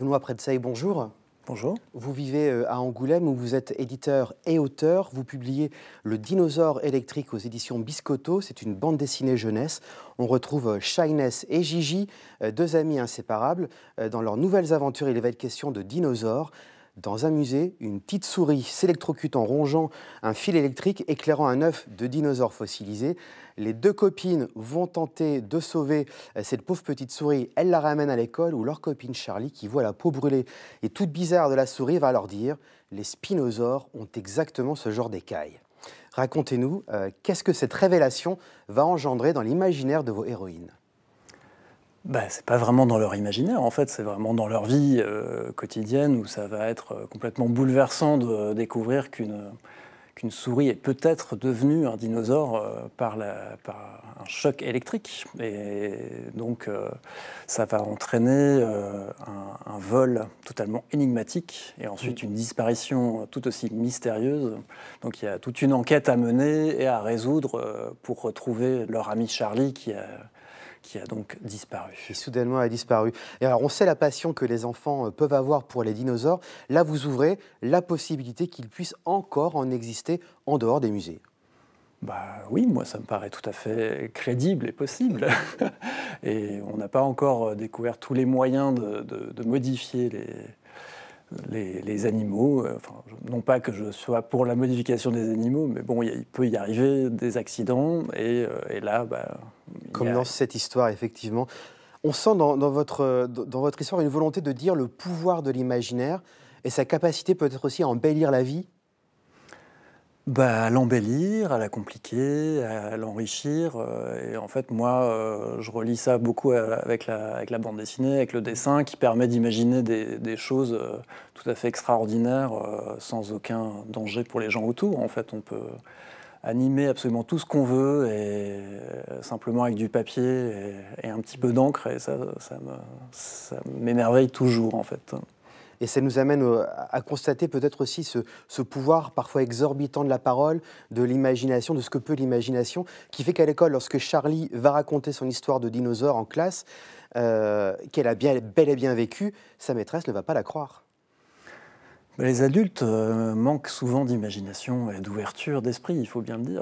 Benoît Pretzeil, bonjour. Bonjour. Vous vivez à Angoulême où vous êtes éditeur et auteur. Vous publiez Le dinosaure électrique aux éditions Biscotto. C'est une bande dessinée jeunesse. On retrouve Shyness et Gigi, deux amis inséparables. Dans leurs nouvelles aventures, il va être question de dinosaures. Dans un musée, une petite souris s'électrocute en rongeant un fil électrique éclairant un œuf de dinosaure fossilisé. Les deux copines vont tenter de sauver cette pauvre petite souris. Elles la ramènent à l'école où leur copine Charlie, qui voit la peau brûlée et toute bizarre de la souris, va leur dire « Les spinosaures ont exactement ce genre d'écailles ». Racontez-nous, qu'est-ce que cette révélation va engendrer dans l'imaginaire de vos héroïnes ? C'est pas vraiment dans leur imaginaire, en fait, c'est vraiment dans leur vie quotidienne où ça va être complètement bouleversant de découvrir qu'une souris est peut-être devenue un dinosaure par un choc électrique. Et donc ça va entraîner un vol totalement énigmatique et ensuite une disparition tout aussi mystérieuse. Donc il y a toute une enquête à mener et à résoudre pour retrouver leur ami Charlie qui a donc disparu. Qui soudainement a disparu. Et alors, on sait la passion que les enfants peuvent avoir pour les dinosaures. Là, vous ouvrez la possibilité qu'ils puissent encore en exister en dehors des musées. Oui, moi, ça me paraît tout à fait crédible et possible. Et on n'a pas encore découvert tous les moyens de modifier les animaux. Enfin, non pas que je sois pour la modification des animaux, mais bon, il peut y arriver des accidents. Et là, comme dans cette histoire, effectivement. On sent dans votre histoire une volonté de dire le pouvoir de l'imaginaire et sa capacité peut-être aussi à embellir la vie. À l'embellir, à la compliquer, à l'enrichir. Et en fait, moi, je relie ça beaucoup avec la bande dessinée, avec le dessin, qui permet d'imaginer des choses tout à fait extraordinaires, sans aucun danger pour les gens autour. En fait, on peut animer absolument tout ce qu'on veut, et simplement avec du papier et un petit peu d'encre, et ça m'émerveille toujours, en fait. Et ça nous amène à constater peut-être aussi ce pouvoir parfois exorbitant de la parole, de l'imagination, de ce que peut l'imagination, qui fait qu'à l'école, lorsque Charlie va raconter son histoire de dinosaure en classe, qu'elle a bel et bien vécu, sa maîtresse ne va pas la croire. Les adultes manquent souvent d'imagination et d'ouverture d'esprit, il faut bien le dire.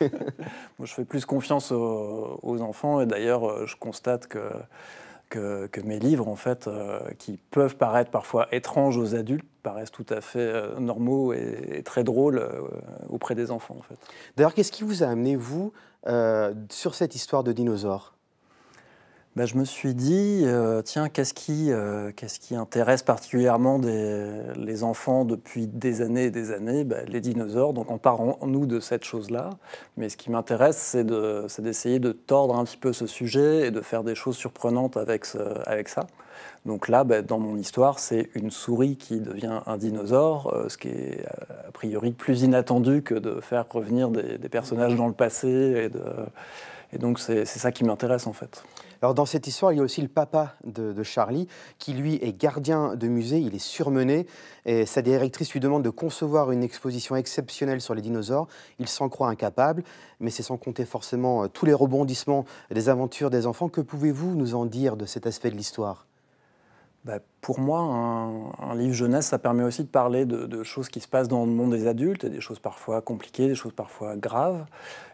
Moi, je fais plus confiance aux enfants, et d'ailleurs, je constate que mes livres, en fait, qui peuvent paraître parfois étranges aux adultes, paraissent tout à fait normaux et très drôles auprès des enfants, en fait. D'ailleurs, qu'est-ce qui vous a amené, vous, sur cette histoire de dinosaures ? Je me suis dit, tiens, qu'est-ce qui intéresse particulièrement les enfants depuis des années et des années ? Les dinosaures, donc on part nous de cette chose-là. Mais ce qui m'intéresse, c'est d'essayer de tordre un petit peu ce sujet et de faire des choses surprenantes avec ça. Donc là, dans mon histoire, c'est une souris qui devient un dinosaure, ce qui est a priori plus inattendu que de faire revenir des personnages dans le passé. Et donc c'est ça qui m'intéresse, en fait. Alors dans cette histoire, il y a aussi le papa de Charlie, qui lui est gardien de musée, il est surmené, et sa directrice lui demande de concevoir une exposition exceptionnelle sur les dinosaures. Il s'en croit incapable, mais c'est sans compter forcément tous les rebondissements des aventures des enfants. Que pouvez-vous nous en dire de cet aspect de l'histoire ? Pour moi, un livre jeunesse, ça permet aussi de parler de choses qui se passent dans le monde des adultes, et des choses parfois compliquées, des choses parfois graves.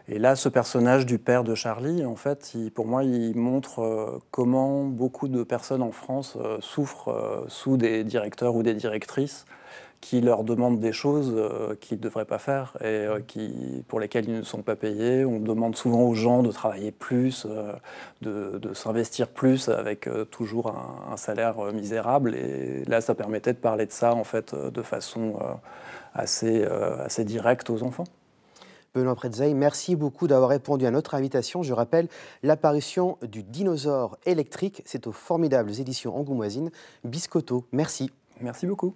Et là, ce personnage du père de Charlie, en fait, pour moi, il montre comment beaucoup de personnes en France souffrent sous des directeurs ou des directrices qui leur demandent des choses qu'ils ne devraient pas faire et pour lesquelles ils ne sont pas payés. On demande souvent aux gens de travailler plus, de s'investir plus avec toujours un salaire misérable. Et là, ça permettait de parler de ça, en fait, de façon assez directe aux enfants. Benoît Pretzeil, merci beaucoup d'avoir répondu à notre invitation. Je rappelle l'apparition du dinosaure électrique. C'est aux formidables éditions angoumoisines Biscotto. Merci. Merci beaucoup.